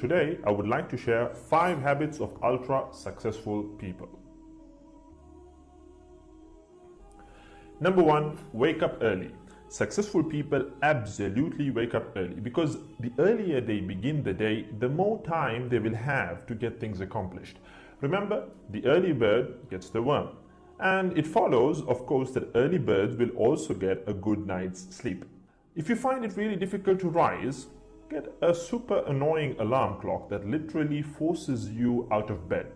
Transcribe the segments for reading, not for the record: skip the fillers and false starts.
today I would like to share 5 habits of ultra successful people. Number 1, wake up early. Successful people absolutely wake up early because the earlier they begin the day, the more time they will have to get things accomplished. Remember, the early bird gets the worm. And it follows, of course, that early birds will also get a good night's sleep. If you find it really difficult to rise, get a super annoying alarm clock that literally forces you out of bed.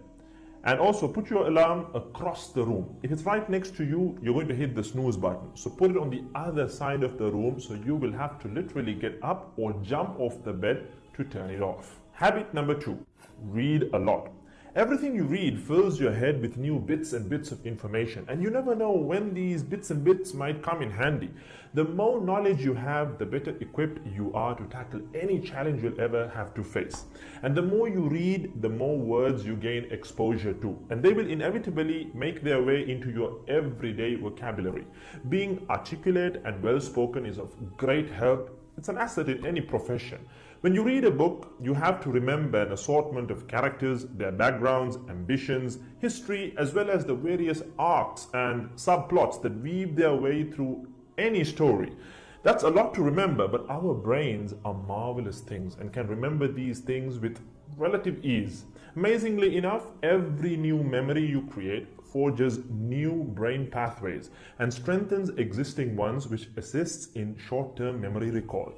And also put your alarm across the room. If it's right next to you, you're going to hit the snooze button. So put it on the other side of the room so you will have to literally get up or jump off the bed to turn it off. Habit number 2, read a lot. Everything you read fills your head with new bits and bits of information, and you never know when these bits and bits might come in handy. The more knowledge you have, the better equipped you are to tackle any challenge you'll ever have to face. And the more you read, the more words you gain exposure to, and they will inevitably make their way into your everyday vocabulary. Being articulate and well-spoken is of great help. It's an asset in any profession. When you read a book, you have to remember an assortment of characters, their backgrounds, ambitions, history, as well as the various arcs and subplots that weave their way through any story. That's a lot to remember, but our brains are marvelous things and can remember these things with relative ease. Amazingly enough, every new memory you create forges new brain pathways and strengthens existing ones, which assists in short-term memory recall.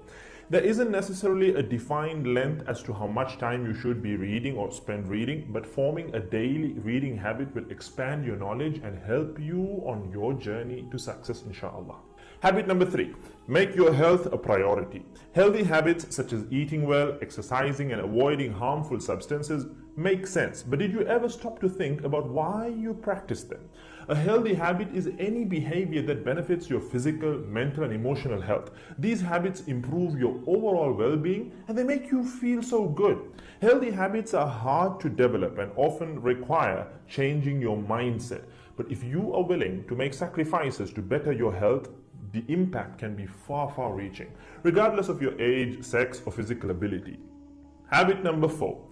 There isn't necessarily a defined length as to how much time you should be reading or spend reading, but forming a daily reading habit will expand your knowledge and help you on your journey to success, inshallah. Habit number 3, make your health a priority. Healthy habits such as eating well, exercising, and avoiding harmful substances make sense, but did you ever stop to think about why you practice them? A healthy habit is any behavior that benefits your physical, mental, and emotional health. These habits improve your overall well-being and they make you feel so good. Healthy habits are hard to develop and often require changing your mindset. But if you are willing to make sacrifices to better your health, the impact can be far, far reaching, regardless of your age, sex, or physical ability. Habit number 4.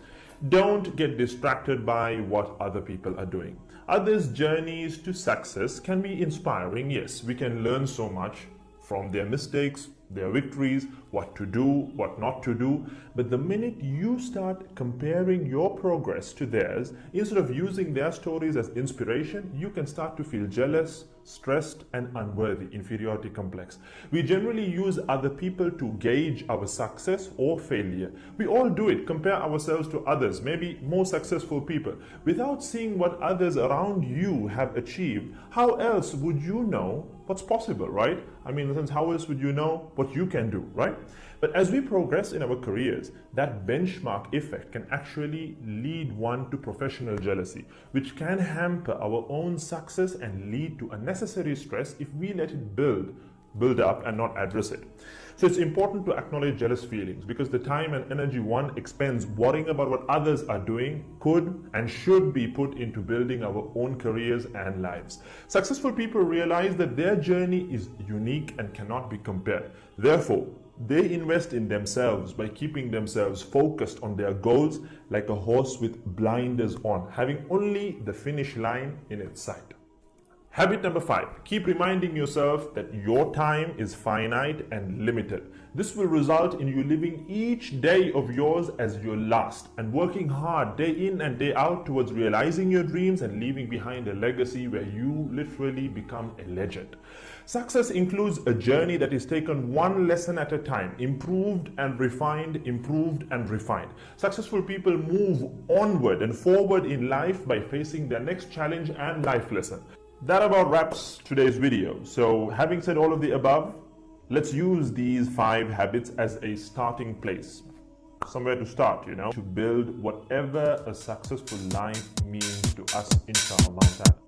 Don't get distracted by what other people are doing. Others' journeys to success can be inspiring. Yes, we can learn so much from their mistakes, their victories, what to do, what not to do. But the minute you start comparing your progress to theirs, instead of using their stories as inspiration, you can start to feel jealous, stressed, and unworthy, inferiority complex. We generally use other people to gauge our success or failure. We all do it, compare ourselves to others, maybe more successful people. Without seeing what others around you have achieved, how else would you know what's possible, right? I mean, in a sense, how else would you know what you can do, right? But as we progress in our careers, that benchmark effect can actually lead one to professional jealousy, which can hamper our own success and lead to unnecessary stress if we let it build up and not address it. So it's important to acknowledge jealous feelings because the time and energy one expends worrying about what others are doing could and should be put into building our own careers and lives. Successful people realize that their journey is unique and cannot be compared. Therefore, they invest in themselves by keeping themselves focused on their goals like a horse with blinders on, having only the finish line in its sight. Habit number 5, keep reminding yourself that your time is finite and limited. This will result in you living each day of yours as your last and working hard day in and day out towards realizing your dreams and leaving behind a legacy where you literally become a legend. Success includes a journey that is taken one lesson at a time, improved and refined, improved and refined. Successful people move onward and forward in life by facing their next challenge and life lesson. That about wraps today's video. So having said all of the above, let's use these 5 habits as a starting place. Somewhere to start, to build whatever a successful life means to us, inshallah.